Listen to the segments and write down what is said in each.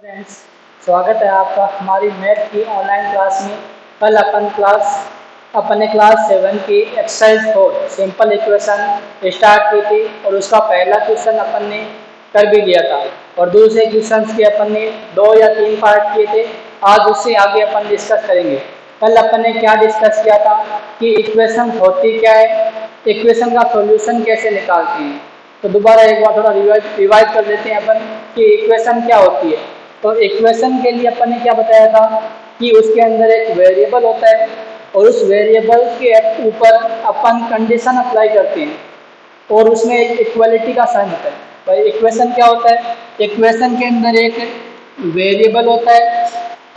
Friends, स्वागत है आपका हमारी मैथ की ऑनलाइन क्लास में। कल अपने क्लास 7 की एक्सरसाइज 4 सिंपल इक्वेशन स्टार्ट की थी और उसका पहला क्वेश्चन अपन ने कर भी लिया था और दूसरे क्वेश्चन के अपन ने 2 या 3 पार्ट किए थे। आज उससे आगे अपन डिस्कस करेंगे। कल अपन ने क्या डिस्कस किया था कि इक्वेशन होती क्या है, इक्वेशन का सॉल्यूशन कैसे निकालते हैं। तो दोबारा एक बार थोड़ा रिवाइज कर लेते हैं अपन कि इक्वेशन क्या होती है। तो इक्वेशन के लिए अपन ने क्या बताया था कि उसके अंदर एक वेरिएबल होता है और उस वेरिएबल के ऊपर अपन कंडीशन अप्लाई करते हैं और उसमें एक इक्वलिटी का साइन होता है। भाई इक्वेशन क्या होता है? इक्वेशन के अंदर एक वेरिएबल होता है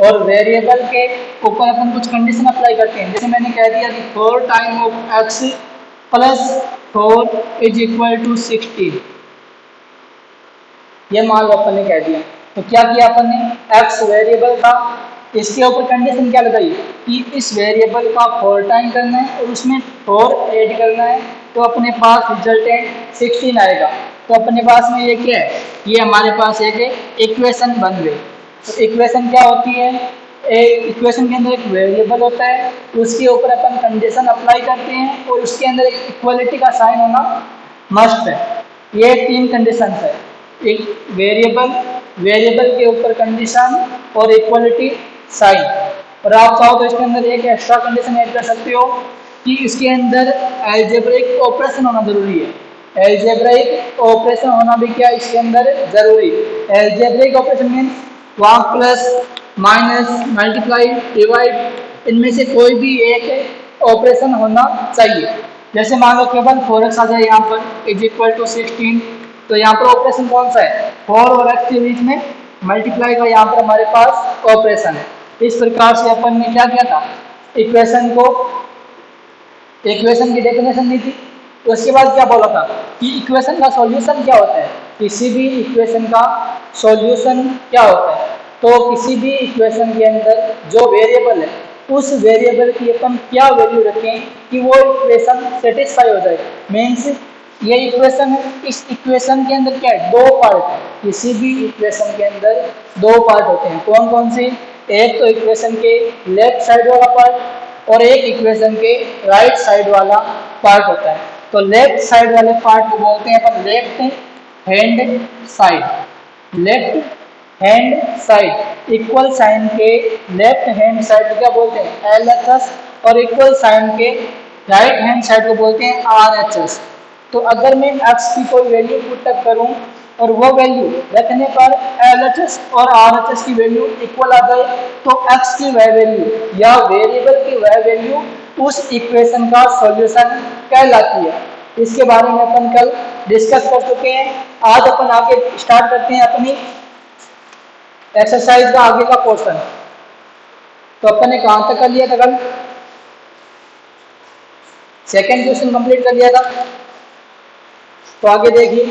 और वेरिएबल के ऊपर अपन कुछ कंडीशन अप्लाई करते हैं। जैसे मैंने कह दिया कि 4 time of X plus 4 is equal to 16, ये मान लो अपन ने कह दिया। तो क्या किया अपन ने, एक्स वेरिएबल था, इसके ऊपर कंडीशन क्या लगाई कि इस वेरिएबल का 4 टाइम करना है और उसमें 4 ऐड करना है, तो अपने पास रिजल्टेंट 16 आएगा। तो अपने पास में ये क्या है, ये हमारे पास एक इक्वेशन बन गई। तो इक्वेशन क्या होती है, इक्वेशन के अंदर एक वेरिएबल होता है, उसके ऊपर अपन कंडीशन अप्लाई करते हैं और उसके अंदर एक इक्वलिटी का साइन होना मस्ट है। ये 3 कंडीशन है, एक वेरिएबल के ऊपर कंडीशन और इक्वलिटी साइन। और आप चाहो तो इसके अंदर एक एक्स्ट्रा कंडीशन ऐड कर सकते हो कि इसके अंदर अलजेब्रिक ऑपरेशन होना जरूरी है। अलजेब्रिक ऑपरेशन होना भी क्या इसके अंदर जरूरी। Algebraic operation means 1 plus minus multiply divide, इनमें से कोई भी एक ऑपरेशन होना चाहिए। जैसे मान लो केवल 4x आ जाए यहाँ पर इज इक्वल टू 16, तो यहाँ पर ऑपरेशन कौन सा है, 4 और x के बीच में मल्टीप्लाई का यहाँ पर हमारे पास ऑपरेशन है। इस प्रकार से अपन ने क्या किया था, इक्वेशन की डेफिनेशन दी थी। तो उसके बाद क्या बोला था कि इक्वेशन का सॉल्यूशन क्या होता है, किसी भी इक्वेशन का सॉल्यूशन क्या होता है। तो किसी भी इक्वेशन के अंदर जो वेरिएबल है उस वेरिएबल की अपन क्या वैल्यू रखें कि वो इक्वेशन सेटिस्फाई हो जाए। मीन्स ये इक्वेशन है, इस इक्वेशन के अंदर क्या है, 2 पार्ट है। किसी भी इक्वेशन के अंदर 2 पार्ट होते हैं। कौन कौन से, एक तो इक्वेशन के लेफ्ट साइड वाला पार्ट और एक इक्वेशन के राइट साइड वाला पार्ट होता है। तो लेफ्ट साइड वाले पार्ट को बोलते हैं अपन left hand side. Left hand side, equal sign के लेफ्ट हैंड साइड को क्या बोलते हैं, LHS, और इक्वल साइन के राइट हैंड साइड को बोलते हैं RHS। तो अगर मैं x की कोई वैल्यू पुट अप करूं और वो वैल्यू रखने पर LHS और RHS की वैल्यू इक्वल आ जाए, तो x की वह वैल्यू या वेरिएबल की वह वैल्यू उस इक्वेशन का सॉल्यूशन कहलाती है। इसके बारे में अपन कल डिस्कस कर चुके हैं। आज अपन आगे स्टार्ट करते हैं अपनी एक्सरसाइज का आगे का पोर्शन। तो अपन ने कहां तक कर लिया था कल, सेकेंड क्वेश्चन कंप्लीट कर लिया था। तो आगे देखिए,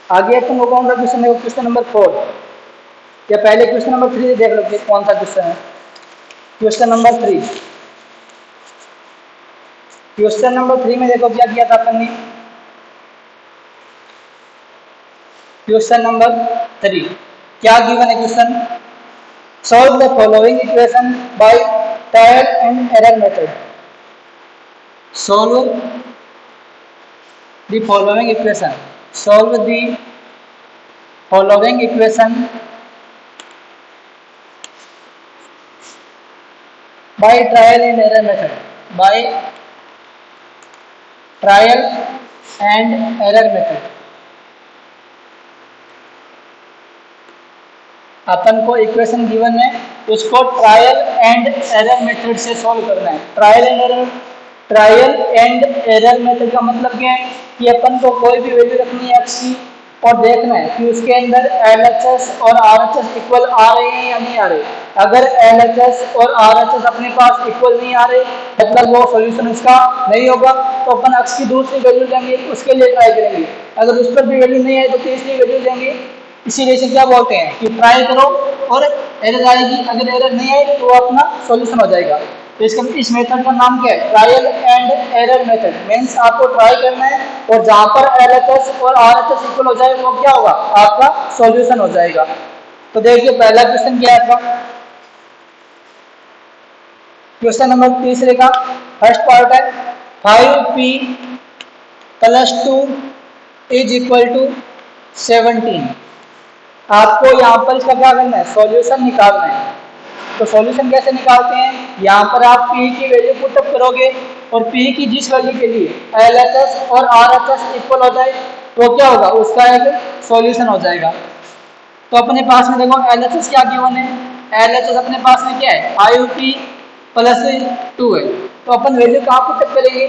आगे अपन को कौन सा क्वेश्चन है, क्वेश्चन नंबर 4 या पहले क्वेश्चन नंबर 3 देख लो कौन सा क्वेश्चन है। क्वेश्चन नंबर 3, क्वेश्चन नंबर 3 में देखो क्या किया था अपन ने। क्वेश्चन नंबर 3 क्या गिवन है question, solve the following equation by trial and error method. Solve the following equation, solve the following equation by trial and error method, by trial and error method. अपन को equation given है, उसको trial and error method से solve करना है। Trial and error method का मतलब क्या है कि अपन को कोई भी वैल्यू रखनी है x की और देखना है कि उसके अंदर LHS और RHS इक्वल आ रहे हैं या नहीं आ रहे। अगर LHS और RHS अपने पास इक्वल नहीं आ रहे, मतलब वो सॉल्यूशन उसका नहीं होगा, तो अपन x की दूसरी वैल्यू लेंगे, उसके लिए ट्राई करेंगे। अगर उस पर भी वैल्यू नहीं है तो तीसरी वैल्यू लेंगे। इसीलिए से क्या बोलते हैं कि ट्राई करो और एरर आएगी, अगर एरर नहीं आए तो अपना सॉल्यूशन हो जाएगा। इस मेथड का नाम क्या है? Trial and error method. Means आपको ट्राई करना है और जहां पर LHS और RHS इक्वल हो जाए वो क्या होगा? आपका सॉल्यूशन हो जाएगा। तो देखिए पहला क्वेश्चन क्या है आपका? क्वेश्चन नंबर तीसरे का फर्स्ट पार्ट है 5p plus 2 is equal to 17। आपको यहाँ पर इसका क्या करना है? सॉल्यूशन निकालना है। तो सॉल्यूशन कैसे निकालते हैं? यहाँ पर आप p की वैल्यू पुट अप करोगे और p की जिस वैल्यू के लिए LHS और RHS इक्वल हो जाए वो क्या होगा? उसका एक सॉल्यूशन हो जाएगा। तो अपने पास में देखो LHS क्या गिवन है? LHS अपने पास में क्या है? 5p प्लस 2 है। तो अपन वैल्यू कहाँ पुट अप करेंगे?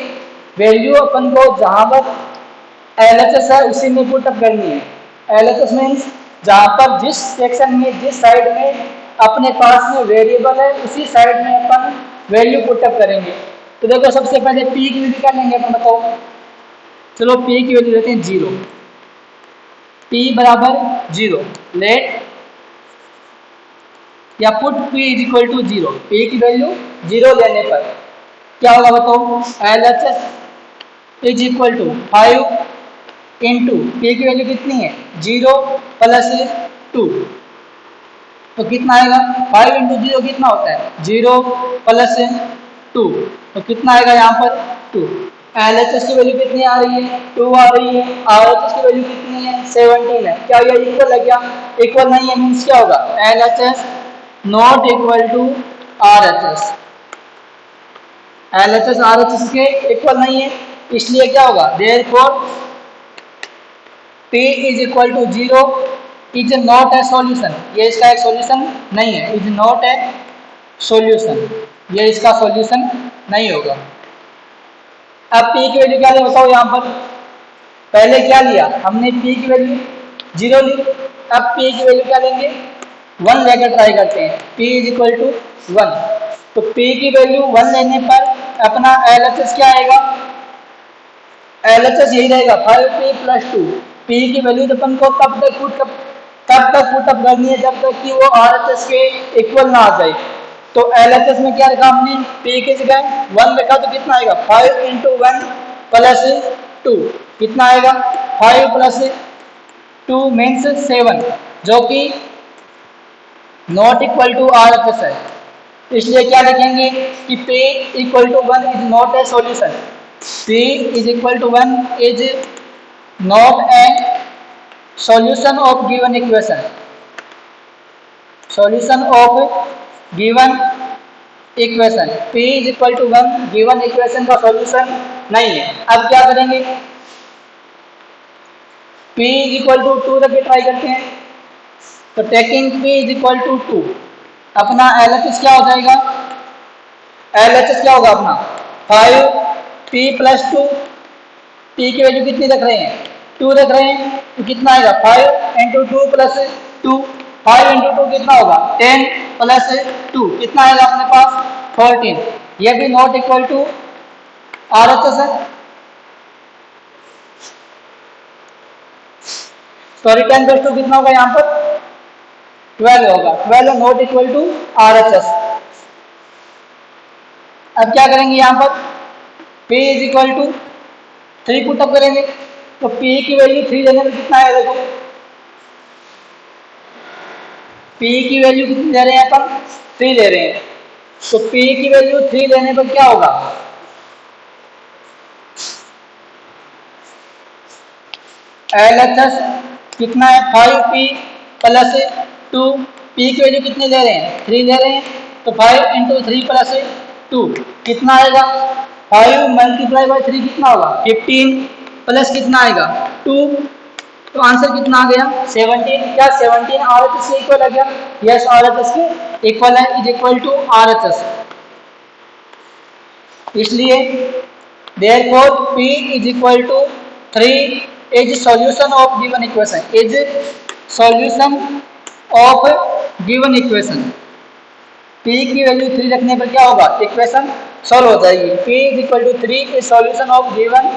वैल्यू अपन को जहाँ पर LHS है उसी में पुट अप करनी है। LHS मीन्स जहाँ पर जिस सेक्शन में जिस साइड में अपने पास में वेरिएबल है उसी साइड में अपन वैल्यू पुट अप करेंगे। तो देखो सबसे पहले p की वैल्यू क्या लेंगे अपन? बताओ। चलो p की वैल्यू लेते हैं 0। p बराबर 0। लेट या put p is equal to 0। p की वैल्यू 0 लेने पर क्या होगा बताओ? LHS is equal to 5 into p की वैल्यू कितनी है? 0 प्लस 2। तो कितना आएगा? 5 इंटू 0 कितना होता है? 0 प्लस 2। तो कितना आएगा यहाँ पर? 2। LHS की वैल्यू कितनी आ रही है? 2 आ रही है। RHS की वैल्यू कितनी है? 17 है। क्या ये इक्वल है? क्या इक्वल नहीं है? मीन्स क्या होगा? LHS not equal to RHS। LHS RHS के इक्वल नहीं है, इसलिए क्या होगा? Therefore p is equal to 0 is not a solution. ये इसका एक सॉल्यूशन नहीं है। इज नॉट ए सॉल्यूशन, ये इसका सॉल्यूशन नहीं होगा। अब p की वैल्यू क्या ले बताओ? यहाँ पर पहले क्या लिया हमने? p की वैल्यू 0 ली। अब p की वैल्यू क्या लेंगे? 1 लेकर ट्राई करते हैं। p is equal to 1। तो p की वैल्यू 1 लेने पर अपना LHS क्या आएगा? LHS यही रहेगा 5p प्लस 2। p की वैल्यू अपन को तब तक पुट अप करनी है जब तक कि वो RHS के इक्वल ना आ जाए। तो LHS में क्या रखा हमने? p की जगह 1 रखा। तो कितना आएगा? 5 इंटू 1 प्लस 2। कितना आएगा? 5 प्लस 2 मीन्स 7, जो कि नॉट इक्वल टू RHS है। इसलिए क्या लिखेंगे कि p equal to 1 is not a solution. p is equal to 1 is not a solution of given equation. Solution of given equation p is equal to 1 given equation का solution नहीं है। अब क्या करेंगे? p इज इक्वल टू 2 रख के try करते हैं। तो taking p is equal to 2 अपना LHS क्या हो जाएगा? LHS क्या होगा अपना? 5p plus 2। p की वैल्यू कितनी रख रहे हैं? 2 रख रहे हैं। तो कितना आएगा? 5 इंटू 2 प्लस 2। 5 इंटू 2 कितना होगा? 10 प्लस 2 कितना आएगा अपने पास? 14। ये भी नॉट इक्वल टू RHS है। सॉरी 10 प्लस 2 कितना होगा यहाँ पर? 12 होगा। 12 नॉट इक्वल टू RHS। अब क्या करेंगे यहाँ पर? p is equal to 3 put up करेंगे। तो p की वैल्यू 3 लेने में कितना है? देखो p की वैल्यू कितनी ले रहे हैं अपन? 3 ले रहे हैं। तो p की वैल्यू 3 लेने पर क्या होगा? LHS कितना है? 5p plus 2। p की वैल्यू कितनी ले रहे हैं? 3 ले रहे हैं। तो 5 इंटू 3 प्लस 2 कितना आएगा? 5 मल्टीप्लाई बाई 3 कितना होगा? 15 प्लस कितना आएगा? 2। तो आंसर कितना आ गया? 17। क्या 17 RHS के इक्वल आ गया? यस, RHS के इक्वल है, इज इक्वल टू RHS। इसलिए therefore p is equal to 3 is solution of given equation. Is solution of given equation. p की वैल्यू 3 रखने पर क्या होगा? इक्वेशन सॉल्व हो जाएगी। p is equal to 3 is solution of given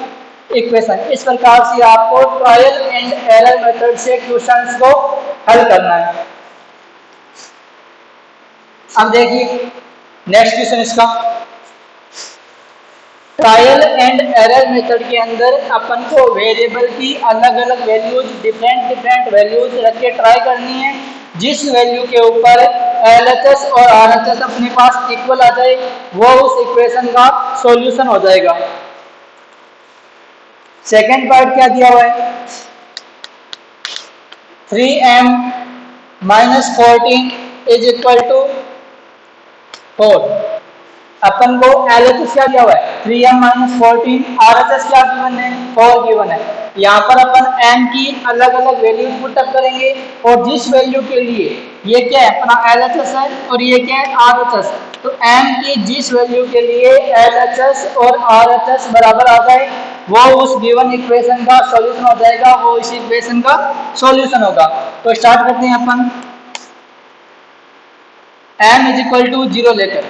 equation. इस प्रकार से आपको ट्रायल एंड एरर मेथड से क्वेश्चंस को हल करना है। अब देखिए नेक्स्ट क्वेश्चन इसका ट्रायल एंड एरर मेथड के अंदर अपन को वेरिएबल की अलग अलग वैल्यूज, डिफरेंट वैल्यूज रख के ट्राई करनी है। जिस वैल्यू के ऊपर LHS और RHS अपने पास इक्वल आ जाए वो उस इक्वेशन का सॉल्यूशन हो जाएगा। सेकेंड पार्ट क्या दिया हुआ है, 3m - 14 इज इक्वल टू 4। अपन को LHS क्या दिया हुआ है, 3m - 14, RHS क्या गिवन है, 4 गिवन है। यहाँ पर अपन m की अलग अलग वैल्यू पुटअप करेंगे और जिस वैल्यू के लिए ये क्या है अपना LHS है और ये क्या है RHS, तो m की जिस वैल्यू के लिए LHS और RHS बराबर आ जाए वो उस गिवन इक्वेशन का सॉल्यूशन हो जाएगा, वो इस इक्वेशन का सॉल्यूशन होगा। तो स्टार्ट करते हैं अपन m इज इक्वल टू 0 लेकर,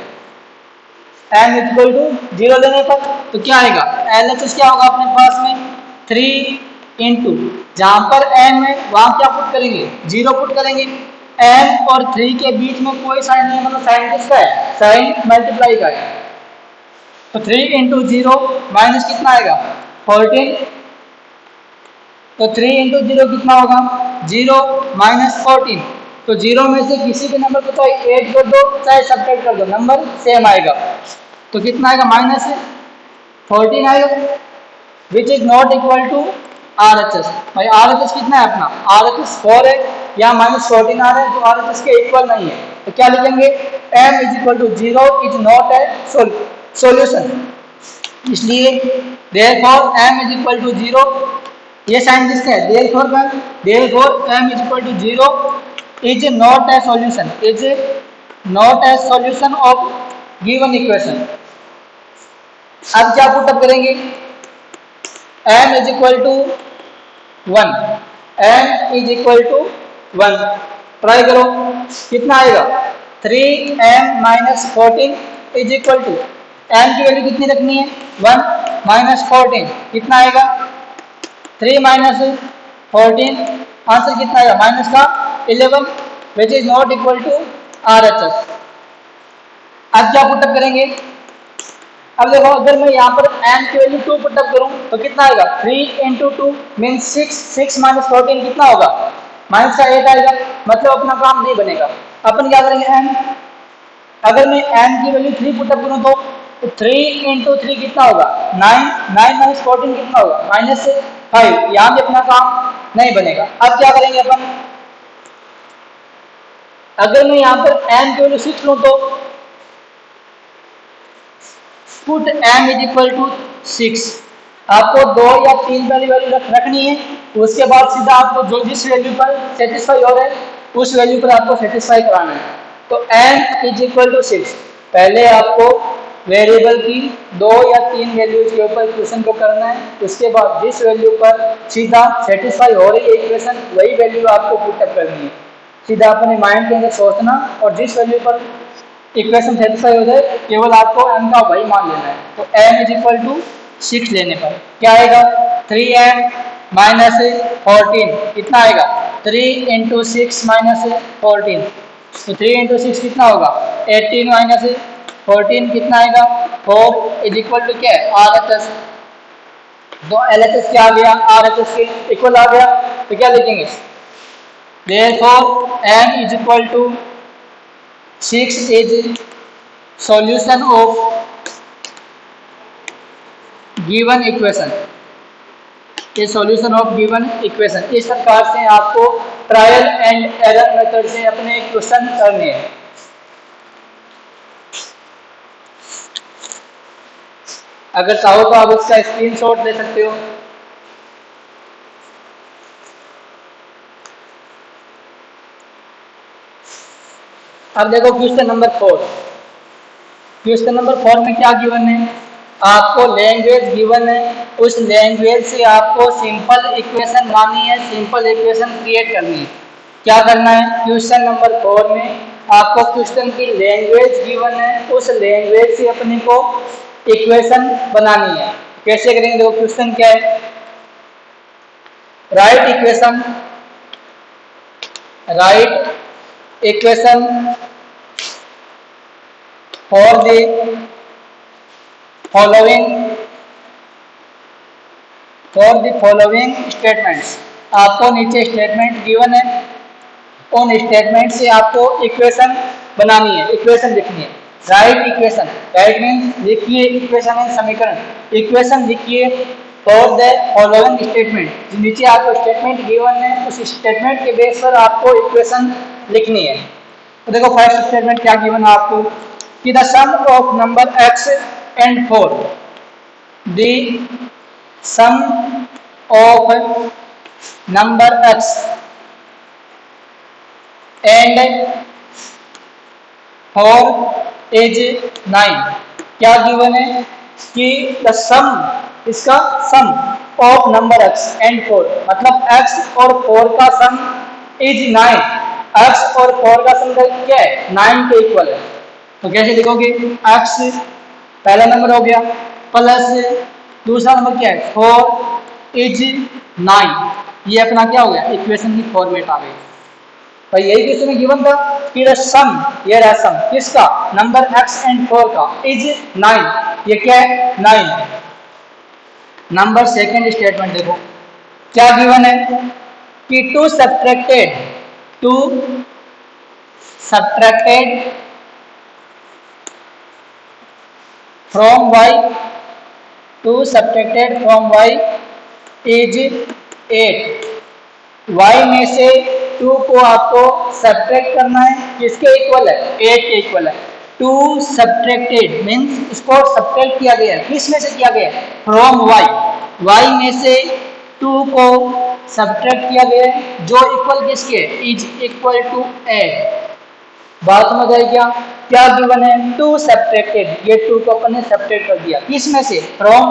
m इक्वल टू 0 लेने पर तो क्या आएगा, LHS क्या होगा अपने पास में 3 इंटू जहां पर m है वहां क्या पुट करेंगे 0 पुट करेंगे। m और 3 के बीच में कोई साइन नहीं है, मतलब साइन किसका है, साइन मल्टीप्लाई का है। तो 3 इंटू 0 माइनस कितना आएगा 14, तो 3 इंटू 0 कितना होगा 0 माइनस 14। तो 0 में से किसी भी नंबर को चाहे ऐड कर दो चाहे सब्ट्रैक्ट कर दो नंबर सेम आएगा। तो कितना आएगा माइनस 14 आएगा, which is not equal to RHS। भाई RHS कितना है अपना, RHS 4 है, यहाँ माइनस 14 आ रहा है तो RHS के इक्वल नहीं है। तो क्या लिखेंगे m is equal to 0 is not a solution, इसलिए therefore m is equal to 0, ये साइन किसका है therefore m is equal to 0 is not a solution, is not a solution of given equation. अब क्या पुटअप करेंगे m is equal to 1, m is equal to 1, try करो कितना आएगा 3m - 14 is equal to m की value कितनी रखनी है 1 माइनस 14 कितना आएगा 3 माइनस 14, आंसर कितना आएगा माइनस का 11, which is not equal to RHS। अब क्या पुटअप करेंगे, अब देखो अगर मैं यहाँ पर m की वैल्यू 2 पुटअप करूँ तो कितना आएगा 3 इंटू 2 मीन्स 6, 6 माइनस 14 कितना होगा माइनस का 8 आएगा, मतलब अपना काम नहीं बनेगा। अपन क्या करेंगे m, अगर मैं m की वैल्यू 3 पुटअप करूँ तो 3 इंटू 3 कितना होगा 9, 9 माइनस 14 कितना होगा माइनस 5, यहाँ भी अपना काम नहीं बनेगा। अब क्या करेंगे अपन, अगर मैं यहाँ पर m की वैल्यू 6 लूँ तो put m is equal to 6, आपको 2 या 3 वाली वैल्यू रखनी है, उसके बाद सीधा आपको जो जिस वैल्यू पर सेटिस्फाई हो रहा है उस वैल्यू पर आपको सेटिस्फाई कराना है। तो m इज इक्वल टू 6, पहले आपको वेरिएबल की 2 या 3 वैल्यूज के ऊपर इक्वेशन को करना है, उसके बाद जिस वैल्यू पर सीधा सेटिस्फाई हो रही है इक्वेशन वही वैल्यू आपको पुटअप करनी है। सीधा अपने माइंड के अंदर सोचना और जिस वैल्यू पर इक्वेशन सेटिस्फाई हो जाए केवल आपको m का वही मान लेना है। तो m इज इक्वल टू 6 लेने पर क्या आएगा 3m माइनस 14 कितना आएगा 3 इंटू 6 माइनस 14, तो 3 इंटू 6 कितना होगा 18 माइनस 14 कितना आएगा 4 इज इक्वल टू क्या है RHS। तो LHS क्या आ गया RHS के इक्वल आ गया, तो क्या लिखेंगे therefore m is equal to 6 is solution of given equation, ये सॉल्यूशन ऑफ गिवन इक्वेशन। इस प्रकार से आपको ट्रायल एंड एरर मेथड से अपने क्वेश्चन करने हैं। अगर चाहो तो आप इसका स्क्रीनशॉट ले सकते हो। अब देखो क्वेश्चन नंबर 4, क्वेश्चन नंबर 4 में क्या गिवन है, आपको लैंग्वेज गिवन है, उस लैंग्वेज से आपको सिंपल इक्वेशन बनानी है, सिंपल इक्वेशन क्रिएट करनी है। क्या करना है क्वेश्चन नंबर 4 में आपको क्वेश्चन की लैंग्वेज गिवन है, उस लैंग्वेज से अपने को इक्वेशन बनानी है। कैसे करेंगे देखो क्वेश्चन क्या है, right equation for the following for the following statements, आपको नीचे स्टेटमेंट गिवन है, उन स्टेटमेंट से आपको इक्वेशन बनानी है, इक्वेशन लिखनी है। राइट इक्वेशन, राइट मीन्स लिखिए इक्वेशन है समीकरण, इक्वेशन लिखिए फॉर द फॉलोइंग स्टेटमेंट। नीचे आपको स्टेटमेंट गिवन है, उस स्टेटमेंट के बेस पर आपको इक्वेशन लिखनी है। तो देखो फर्स्ट स्टेटमेंट क्या गिवन है आपको कि the sum of number x and 4, the sum of number x and 4 is 9। क्या गिवन है कि द सम, इसका sum of number x and 4, मतलब x और 4 का सम इज 9, x और 4 का सम क्या है 9 के इक्वल है। तो कैसे लिखोगे, x पहला नंबर हो गया प्लस दूसरा नंबर क्या है 4 इज 9, ये अपना क्या हो गया इक्वेशन की फॉर्मेट आ गई। भाई यही क्वेश्चन में गिवन था कि द सम, ये रहा सम किसका नंबर x एंड 4 का इज 9, ये क्या है 9। नंबर सेकंड स्टेटमेंट देखो क्या गिवन है कि two subtracted from y, two subtracted from y is 8। y में से 2 को आपको सब्ट्रैक्ट करना है, किसके इक्वल है 8 के इक्वल है। टू सब्ट्रैक्टेड मीन्स इसको सब्ट्रैक्ट किया गया है, किस में से किया गया है फ्रॉम y में से 2 को सब्ट्रैक्ट किया गया है जो इक्वल किसके है इज इक्वल टू 8। बात समझ आई क्या गिवन है टू सब्ट्रैक्टेड, ये 2 को अपन ने सब्ट्रैक्ट कर दिया किस में से फ्रॉम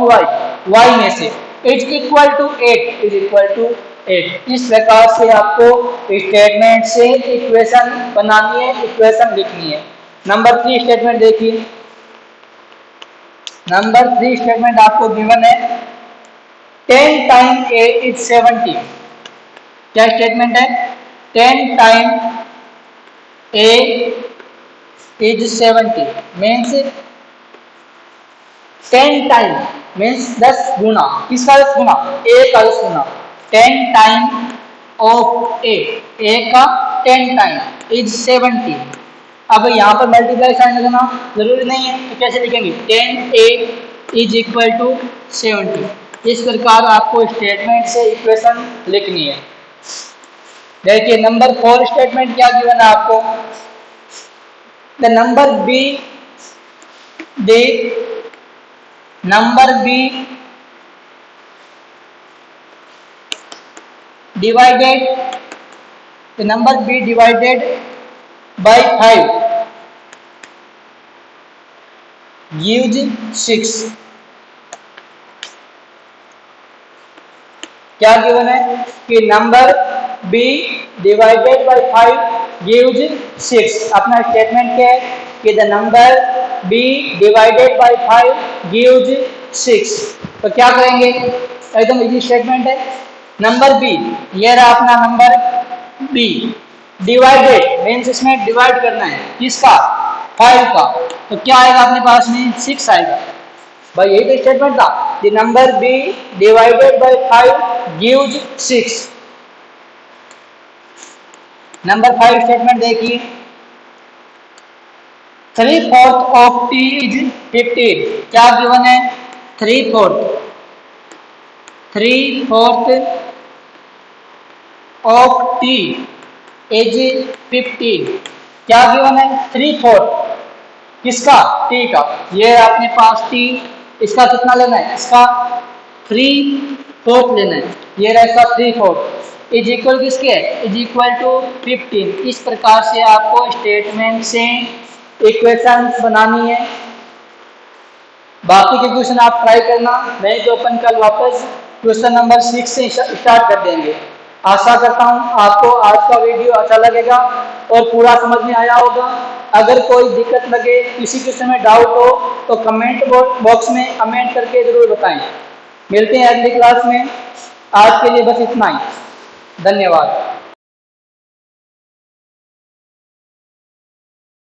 y में से is equal to 8, is equal to 8। इस प्रकार से आपको स्टेटमेंट से इक्वेशन बनानी है, इक्वेशन लिखनी है। नंबर 3 स्टेटमेंट देखिए, नंबर 3 स्टेटमेंट आपको गिवन है 10 टाइम a इज 70। क्या स्टेटमेंट है 10 time a is 70 means 10 time means 10 गुना, किसका 10 गुना a का 10 गुना। 10 टाइम ऑफ a का 10 टाइम इज 70। अब यहाँ पर मल्टीप्लाई साइन लगाना जरूरी नहीं है, तो कैसे लिखेंगे 10a इज इक्वल टू 70। इस प्रकार आपको स्टेटमेंट से इक्वेशन लिखनी है। देखिए नंबर 4 स्टेटमेंट क्या गिवन है आपको, the number b divided, the number b divided by 5 gives 6। क्या गिवन है कि number b divided by 5 gives 6। अपना स्टेटमेंट क्या है कि the number b divided by 5 gives 6। तो क्या करेंगे, एकदम इजी स्टेटमेंट है। नंबर b, ये रहा अपना नंबर b, डिवाइडेड मीन्स इसमें डिवाइड करना है किसका 5 का, तो क्या आएगा अपने पास में 6 आएगा। भाई यही तो स्टेटमेंट था, the number b divided by 5 gives 6। Number 5 statement देखिए, 3/4 ऑफ t इज 15। क्या गिवन है 3/4 ऑफ t इज 15। क्या गिवन है 3/4 किसका t का, ये अपने पास t, इसका कितना लेना है इसका 3/4 लेना है, ये रहेगा 3/4 इज इक्वल किसके है इज इक्वल टू 15। इस प्रकार से आपको स्टेटमेंट से इक्वेशंस बनानी है। बाकी के क्वेश्चन आप ट्राई करना, नहीं तो अपन कल वापस क्वेश्चन नंबर 6 से स्टार्ट कर देंगे। आशा करता हूँ आपको आज का वीडियो अच्छा लगेगा और पूरा समझ में आया होगा। अगर कोई दिक्कत लगे, किसी क्वेश्चन में डाउट हो तो कमेंट बॉक्स में कमेंट करके जरूर बताएं। मिलते हैं अगली क्लास में, आज के लिए बस इतना ही, धन्यवाद।